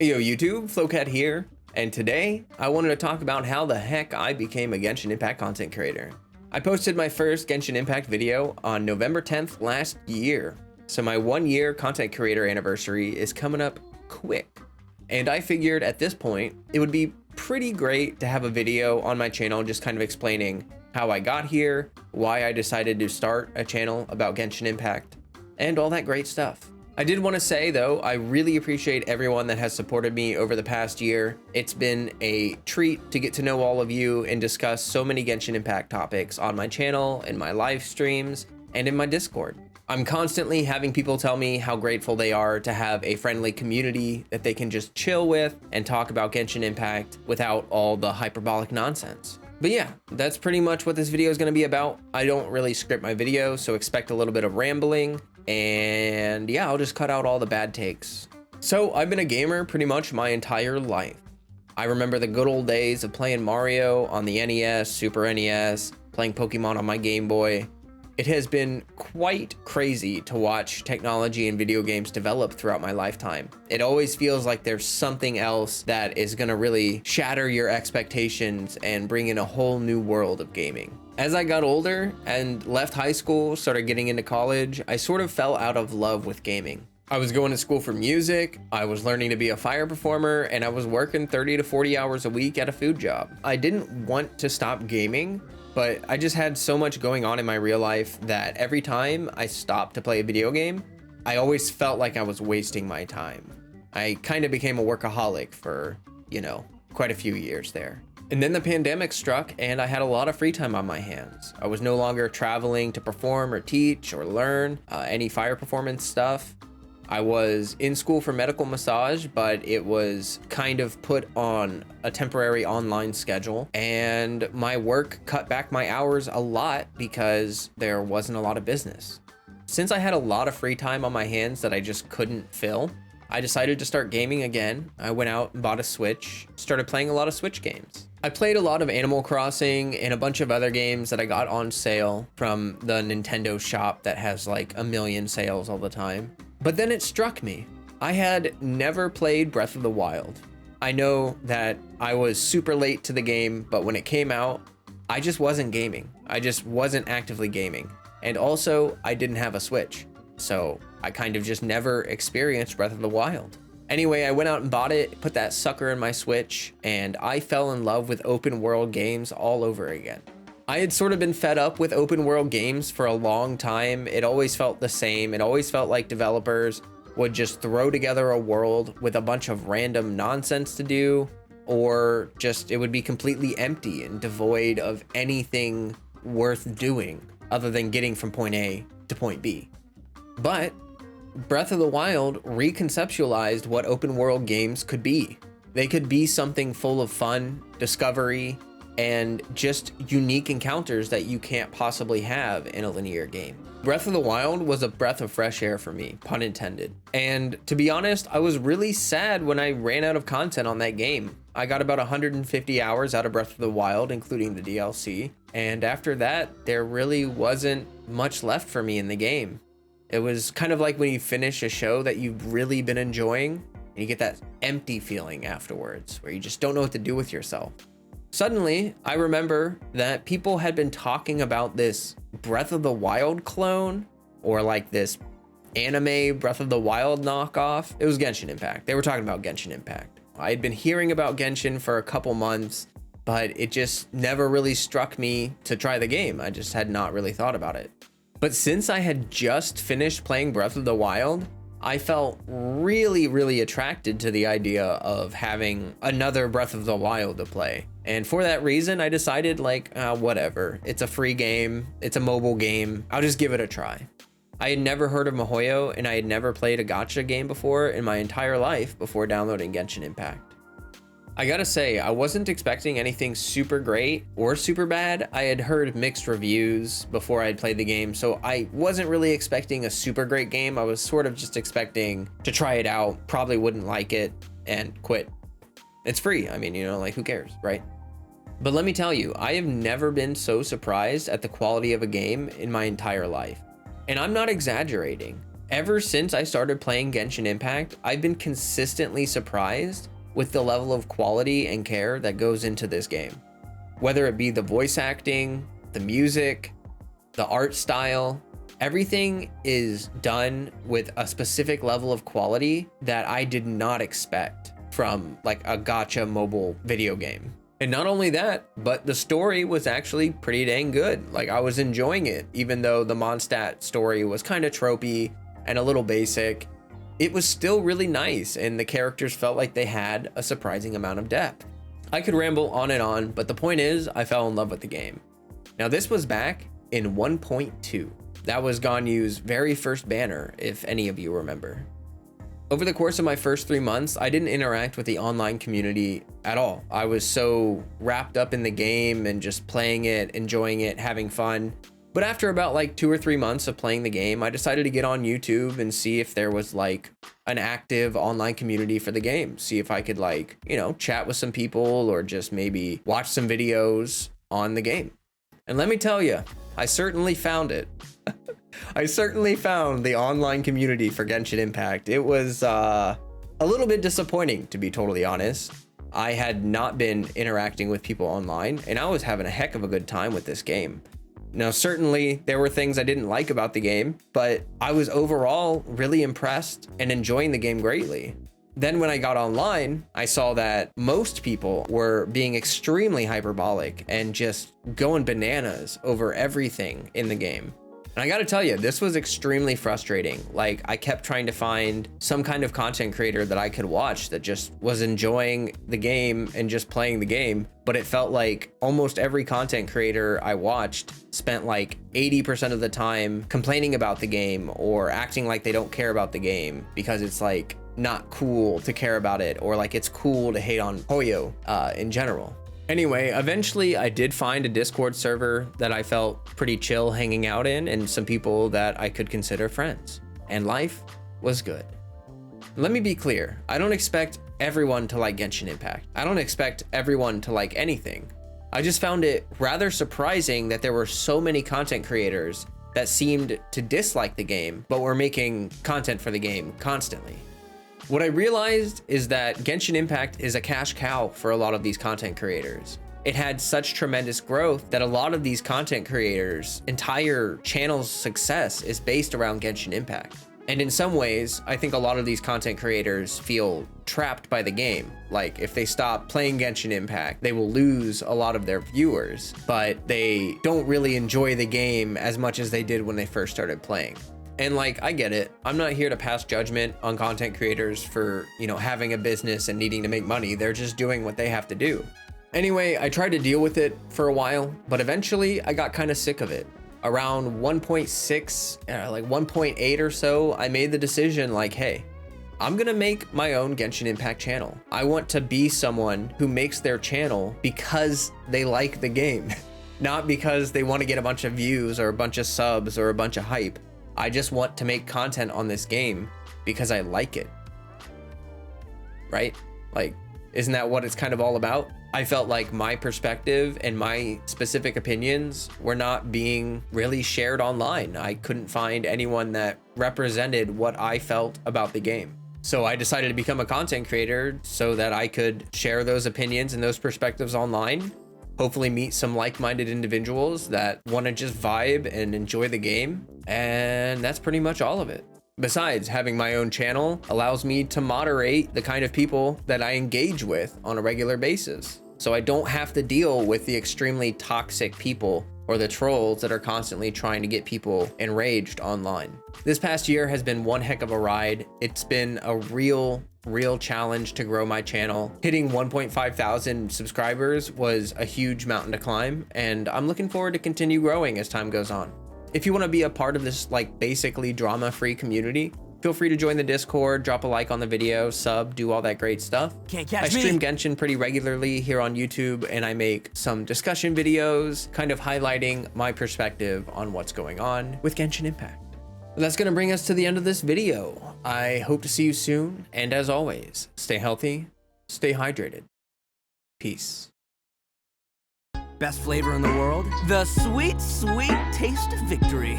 Hey yo YouTube, Flowcat here, and today I wanted to talk about how the heck I became a Genshin Impact content creator. I posted my first Genshin Impact video on November 10th last year, so my 1-year content creator anniversary is coming up quick. And I figured at this point, it would be pretty great to have a video on my channel just kind of explaining how I got here, why I decided to start a channel about Genshin Impact, and all that great stuff. I did want to say though, I really appreciate everyone that has supported me over the past year. It's been a treat to get to know all of you and discuss so many Genshin Impact topics on my channel, in my live streams, and in my Discord. I'm constantly having people tell me how grateful they are to have a friendly community that they can just chill with and talk about Genshin Impact without all the hyperbolic nonsense. But yeah, that's pretty much what this video is going to be about. I don't really script my video, so expect a little bit of rambling. And yeah, I'll just cut out all the bad takes. So I've been a gamer pretty much my entire life. I remember the good old days of playing Mario on the NES, Super NES, playing Pokemon on my Game Boy. It has been quite crazy to watch technology and video games develop throughout my lifetime. It always feels like there's something else that is gonna really shatter your expectations and bring in a whole new world of gaming. As I got older and left high school, started getting into college, I sort of fell out of love with gaming. I was going to school for music, I was learning to be a fire performer, and I was working 30 to 40 hours a week at a food job. I didn't want to stop gaming, but I just had so much going on in my real life that every time I stopped to play a video game, I always felt like I was wasting my time. I kind of became a workaholic for, quite a few years there. And then the pandemic struck and I had a lot of free time on my hands. I was no longer traveling to perform or teach or learn any fire performance stuff. I was in school for medical massage, but it was kind of put on a temporary online schedule, and my work cut back my hours a lot because there wasn't a lot of business. Since I had a lot of free time on my hands that I just couldn't fill, I decided to start gaming again. I went out and bought a Switch, started playing a lot of Switch games. I played a lot of Animal Crossing and a bunch of other games that I got on sale from the Nintendo shop that has like a million sales all the time. But then it struck me. I had never played Breath of the Wild. I know that I was super late to the game, but when it came out, I just wasn't gaming. I just wasn't actively gaming. And also, I didn't have a Switch. So I kind of just never experienced Breath of the Wild. Anyway, I went out and bought it, put that sucker in my Switch, and I fell in love with open world games all over again. I had sort of been fed up with open world games for a long time. It always felt the same. It always felt like developers would just throw together a world with a bunch of random nonsense to do, or just it would be completely empty and devoid of anything worth doing other than getting from point A to point B. But Breath of the Wild reconceptualized what open world games could be. They could be something full of fun, discovery, and just unique encounters that you can't possibly have in a linear game. Breath of the Wild was a breath of fresh air for me, pun intended. And to be honest, I was really sad when I ran out of content on that game. I got about 150 hours out of Breath of the Wild, including the DLC. And after that, there really wasn't much left for me in the game. It was kind of like when you finish a show that you've really been enjoying, and you get that empty feeling afterwards, where you just don't know what to do with yourself. Suddenly, I remember that people had been talking about this Breath of the Wild clone, or like this anime Breath of the Wild knockoff. It was Genshin Impact. They were talking about Genshin Impact. I had been hearing about Genshin for a couple months, but it just never really struck me to try the game. I just had not really thought about it. But since I had just finished playing Breath of the Wild, I felt really attracted to the idea of having another Breath of the Wild to play. And for that reason, I decided whatever. It's a free game. It's a mobile game. I'll just give it a try. I had never heard of Mihoyo, and I had never played a gacha game before in my entire life before downloading Genshin Impact. I gotta say, I wasn't expecting anything super great or super bad. I had heard mixed reviews before I had played the game, so I wasn't really expecting a super great game. I was sort of just expecting to try it out, probably wouldn't like it, and quit. It's free. I mean, who cares, right? But let me tell you, I have never been so surprised at the quality of a game in my entire life. And I'm not exaggerating. Ever since I started playing Genshin Impact, I've been consistently surprised with the level of quality and care that goes into this game. Whether it be the voice acting, the music, the art style, everything is done with a specific level of quality that I did not expect from like a gacha mobile video game. And not only that, but the story was actually pretty dang good. Like, I was enjoying it, even though the Mondstadt story was kind of tropey and a little basic. It was still really nice, and the characters felt like they had a surprising amount of depth. I could ramble on and on, but the point is, I fell in love with the game. Now, this was back in 1.2. That was Ganyu's very first banner, if any of you remember. Over the course of my first 3 months, I didn't interact with the online community at all. I was so wrapped up in the game and just playing it, enjoying it, having fun. But after about like 2 or 3 months of playing the game, I decided to get on YouTube and see if there was like an active online community for the game. See if I could like, you know, chat with some people or just maybe watch some videos on the game. And let me tell you, I certainly found it. I certainly found the online community for Genshin Impact. It was a little bit disappointing, to be totally honest. I had not been interacting with people online, and I was having a heck of a good time with this game. Now, certainly there were things I didn't like about the game, but I was overall really impressed and enjoying the game greatly. Then when I got online, I saw that most people were being extremely hyperbolic and just going bananas over everything in the game. And I gotta tell you, this was extremely frustrating. Like, I kept trying to find some kind of content creator that I could watch that just was enjoying the game and just playing the game. But it felt like almost every content creator I watched spent like 80% of the time complaining about the game or acting like they don't care about the game because it's like not cool to care about it, or like it's cool to hate on Hoyo in general. Anyway, eventually I did find a Discord server that I felt pretty chill hanging out in, and some people that I could consider friends, and life was good. Let me be clear, I don't expect everyone to like Genshin Impact. I don't expect everyone to like anything. I just found it rather surprising that there were so many content creators that seemed to dislike the game, but were making content for the game constantly. What I realized is that Genshin Impact is a cash cow for a lot of these content creators. It had such tremendous growth that a lot of these content creators' entire channel's success is based around Genshin Impact. And in some ways, I think a lot of these content creators feel trapped by the game. Like, if they stop playing Genshin Impact, they will lose a lot of their viewers, but they don't really enjoy the game as much as they did when they first started playing. And like, I get it. I'm not here to pass judgment on content creators for, you know, having a business and needing to make money. They're just doing what they have to do. Anyway, I tried to deal with it for a while, but eventually I got kind of sick of it. Around 1.6, like 1.8 or so, I made the decision like, hey, I'm gonna make my own Genshin Impact channel. I want to be someone who makes their channel because they like the game, not because they want to get a bunch of views or a bunch of subs or a bunch of hype. I just want to make content on this game because I like it, right? Like, isn't that what it's kind of all about? I felt like my perspective and my specific opinions were not being really shared online. I couldn't find anyone that represented what I felt about the game. So I decided to become a content creator so that I could share those opinions and those perspectives online. Hopefully meet some like-minded individuals that want to just vibe and enjoy the game. And that's pretty much all of it. Besides, having my own channel allows me to moderate the kind of people that I engage with on a regular basis. So I don't have to deal with the extremely toxic people or the trolls that are constantly trying to get people enraged online. This past year has been one heck of a ride. It's been a real challenge to grow my channel. Hitting 1.5 thousand subscribers was a huge mountain to climb, and I'm looking forward to continue growing as time goes on. If you want to be a part of this like basically drama-free community, feel free to join the Discord, drop a like on the video, sub, do all that great stuff. Can't catch me. I stream Genshin pretty regularly here on YouTube, and I make some discussion videos kind of highlighting my perspective on what's going on with Genshin Impact. That's going to bring us to the end of this video. I hope to see you soon, and as always, stay healthy, stay hydrated. Peace. Best flavor in the world? The sweet, sweet taste of victory.